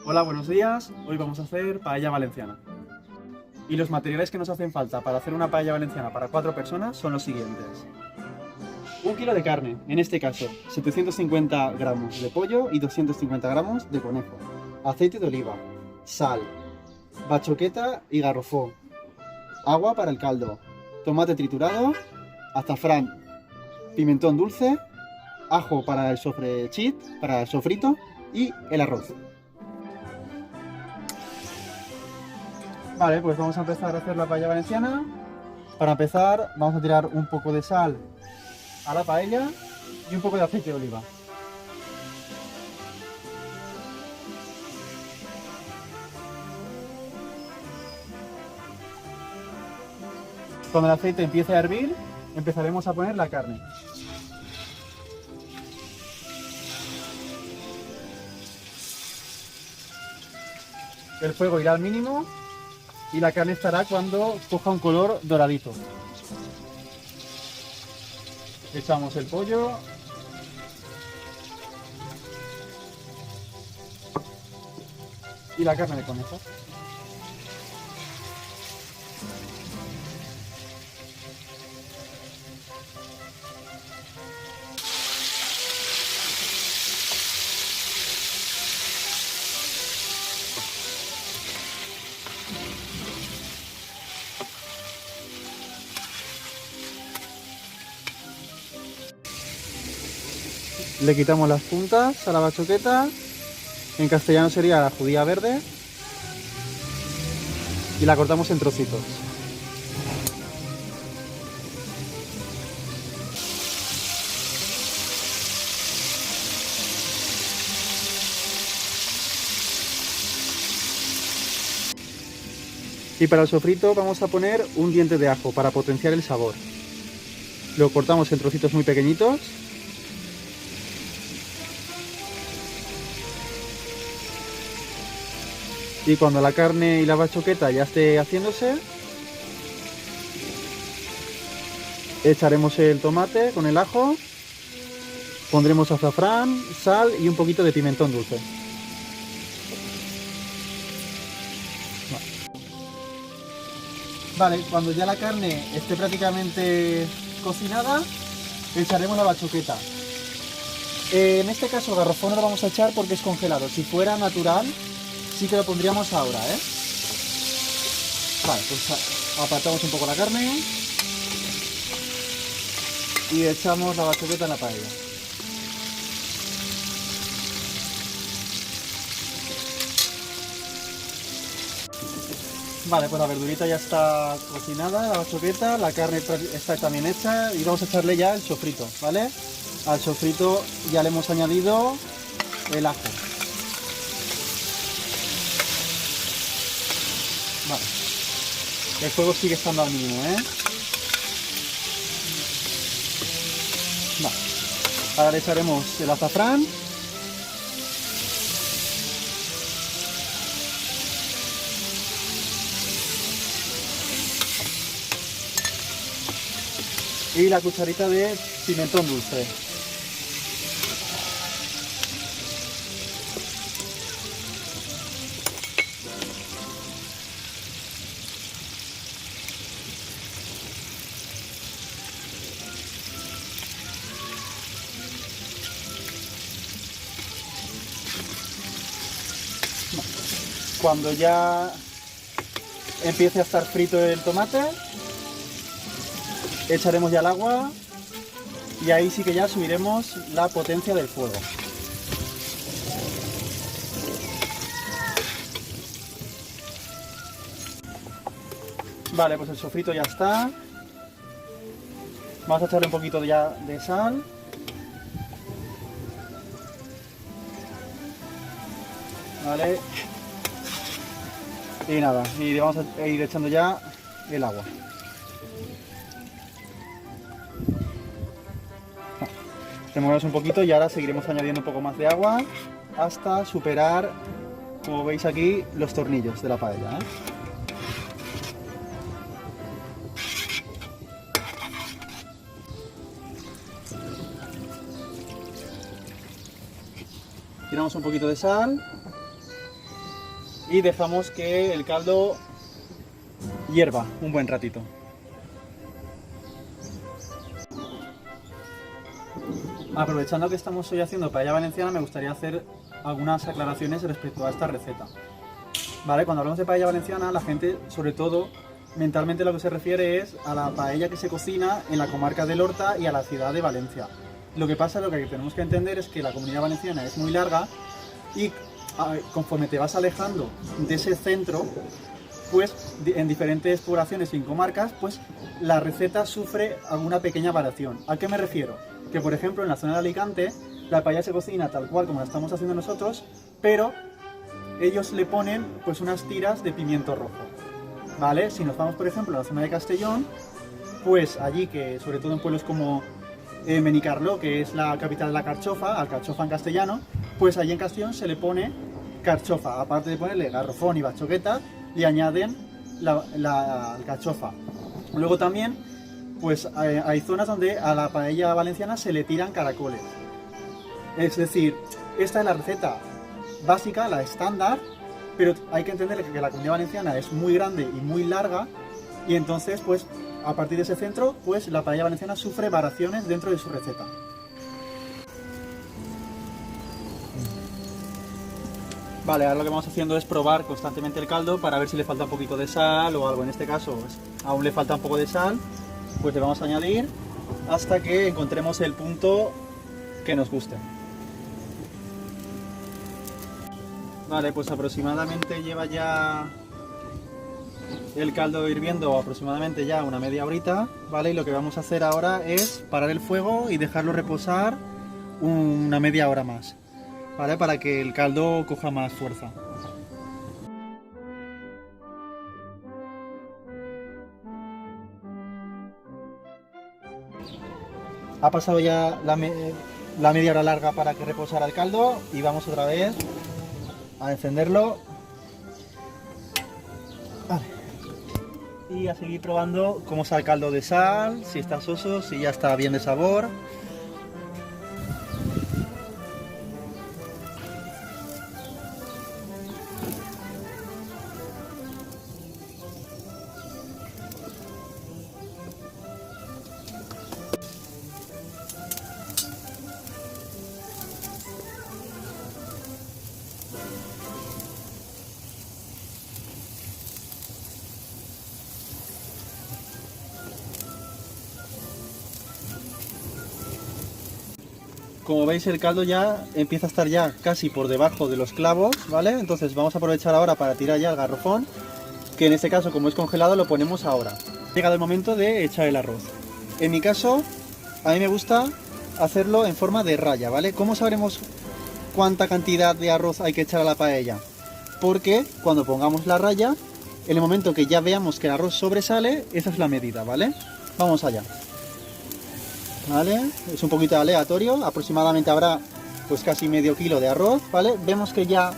Hola, buenos días. Hoy vamos a hacer paella valenciana. Y los materiales que nos hacen falta para hacer una paella valenciana para 4 personas son los siguientes. 1 kilo de carne, en este caso 750 gramos de pollo y 250 gramos de conejo. Aceite de oliva, sal, bachoqueta y garrofó, agua para el caldo, tomate triturado, azafrán, pimentón dulce, ajo para el sofrechit, para el sofrito y el arroz. Vale, pues vamos a empezar a hacer la paella valenciana. Para empezar, vamos a tirar un poco de sal a la paella y un poco de aceite de oliva. Cuando el aceite empiece a hervir, empezaremos a poner la carne. El fuego irá al mínimo y la carne estará cuando coja un color doradito. Echamos el pollo. Y la carne de conejo. Le quitamos las puntas a la bachoqueta. En castellano sería la judía verde. Y la cortamos en trocitos. Y para el sofrito vamos a poner un diente de ajo para potenciar el sabor. Lo cortamos en trocitos muy pequeñitos. Y cuando la carne y la bachoqueta ya esté haciéndose, echaremos el tomate con el ajo, pondremos azafrán, sal y un poquito de pimentón dulce. Vale, cuando ya la carne esté prácticamente cocinada, echaremos la bachoqueta. En este caso el garrofón no lo vamos a echar porque es congelado. Si fuera natural, sí que lo pondríamos ahora, ¿eh? Vale, pues apartamos un poco la carne y echamos la bachoqueta en la paella. Vale, pues la verdurita ya está cocinada, la bachoqueta, la carne está también hecha y vamos a echarle ya el sofrito, ¿vale? Al sofrito ya le hemos añadido el ajo. Vale. El fuego sigue estando al mínimo, ¿eh? Vale. Ahora le echaremos el azafrán. Y la cucharita de pimentón dulce. Cuando ya empiece a estar frito el tomate, echaremos ya el agua y ahí sí que ya subiremos la potencia del fuego. Vale, pues el sofrito ya está. Vamos a echarle un poquito ya de sal. Vale. Y nada, y le vamos a ir echando ya el agua. Removemos un poquito y ahora seguiremos añadiendo un poco más de agua hasta superar, como veis aquí, los tornillos de la paella, ¿eh? Tiramos un poquito de sal y dejamos que el caldo hierva un buen ratito. Aprovechando que estamos hoy haciendo paella valenciana, me gustaría hacer algunas aclaraciones respecto a esta receta. Vale, cuando hablamos de paella valenciana, la gente, sobre todo, mentalmente lo que se refiere es a la paella que se cocina en la comarca del Horta y a la ciudad de Valencia. Lo que pasa, lo que tenemos que entender es que la comunidad valenciana es muy larga y conforme te vas alejando de ese centro, pues en diferentes poblaciones y en comarcas, pues la receta sufre alguna pequeña variación. ¿A qué me refiero? Que por ejemplo en la zona de Alicante la paella se cocina tal cual como la estamos haciendo nosotros, pero ellos le ponen pues unas tiras de pimiento rojo. ¿Vale? Si nos vamos por ejemplo a la zona de Castellón, pues allí, que sobre todo en pueblos como Benicarló, que es la capital de la carchofa, alcachofa en castellano, pues allí en Castellón se le pone carchofa, aparte de ponerle garrofón y bachoqueta, le añaden la alcachofa. Luego también, pues hay zonas donde a la paella valenciana se le tiran caracoles. Es decir, esta es la receta básica, la estándar, pero hay que entender que la comunidad valenciana es muy grande y muy larga, y entonces, pues, a partir de ese centro, pues la paella valenciana sufre variaciones dentro de su receta. Vale, ahora lo que vamos haciendo es probar constantemente el caldo para ver si le falta un poquito de sal o algo. En este caso, pues, aún le falta un poco de sal, pues le vamos a añadir hasta que encontremos el punto que nos guste. Vale, pues aproximadamente lleva ya el caldo hirviendo aproximadamente ya una media horita, ¿vale? Y lo que vamos a hacer ahora es parar el fuego y dejarlo reposar una media hora más, ¿vale? Para que el caldo coja más fuerza. Ha pasado ya la media hora larga para que reposara el caldo y vamos otra vez a encenderlo. Vale. Y a seguir probando cómo está el caldo de sal, si está soso, si ya está bien de sabor. Como veis, el caldo ya empieza a estar ya casi por debajo de los clavos, ¿vale? Entonces vamos a aprovechar ahora para tirar ya el garrofón, que en este caso, como es congelado, lo ponemos ahora. Ha llegado el momento de echar el arroz. En mi caso, a mí me gusta hacerlo en forma de raya, ¿vale? ¿Cómo sabremos cuánta cantidad de arroz hay que echar a la paella? Porque cuando pongamos la raya, en el momento que ya veamos que el arroz sobresale, esa es la medida, ¿vale? Vamos allá. ¿Vale? Es un poquito aleatorio, aproximadamente habrá pues casi medio kilo de arroz, ¿vale? Vemos que ya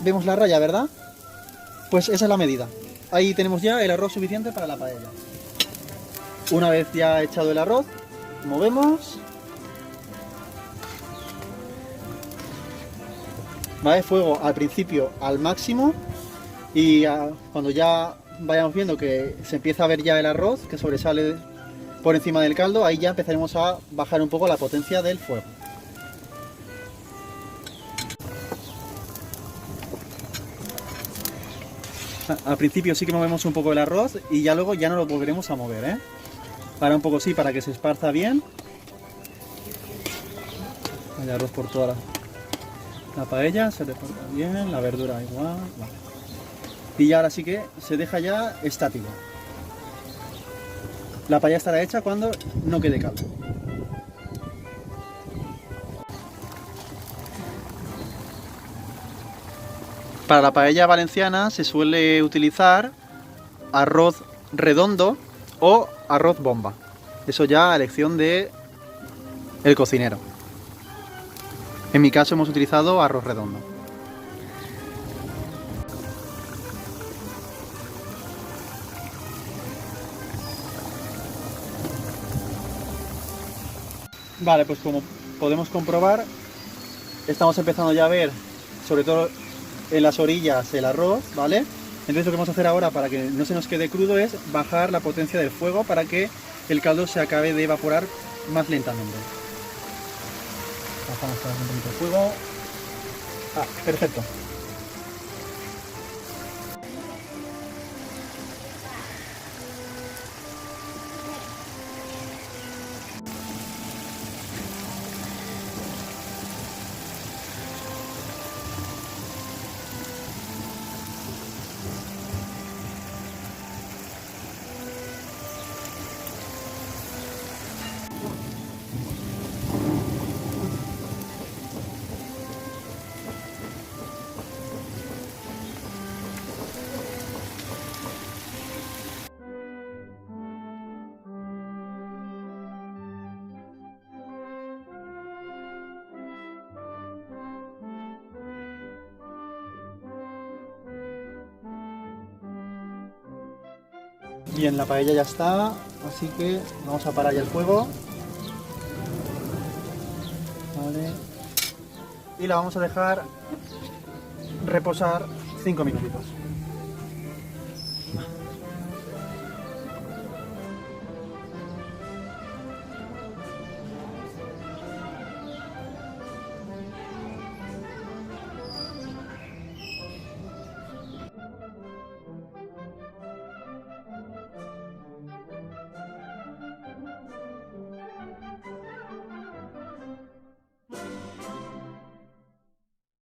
vemos la raya, ¿verdad? Pues esa es la medida. Ahí tenemos ya el arroz suficiente para la paella. Una vez ya echado el arroz, movemos. ¿Vale? Fuego al principio al máximo y cuando ya vayamos viendo que se empieza a ver ya el arroz, que sobresale por encima del caldo, ahí ya empezaremos a bajar un poco la potencia del fuego. Al principio sí que movemos un poco el arroz y ya luego ya no lo volveremos a mover, ¿eh? Para un poco sí, para que se esparza bien. El arroz por toda la paella, se reparta bien, la verdura igual. Vale. Y ya ahora sí que se deja ya estático. La paella estará hecha cuando no quede caldo. Para la paella valenciana se suele utilizar arroz redondo o arroz bomba. Eso ya a elección de el cocinero. En mi caso hemos utilizado arroz redondo. Vale, pues como podemos comprobar, estamos empezando ya a ver, sobre todo en las orillas el arroz, ¿vale? Entonces lo que vamos a hacer ahora para que no se nos quede crudo es bajar la potencia del fuego para que el caldo se acabe de evaporar más lentamente. Bajamos un poquito el fuego. Ah, perfecto. Bien, la paella ya está, así que vamos a parar ya el fuego. Vale. Y la vamos a dejar reposar 5 minutitos.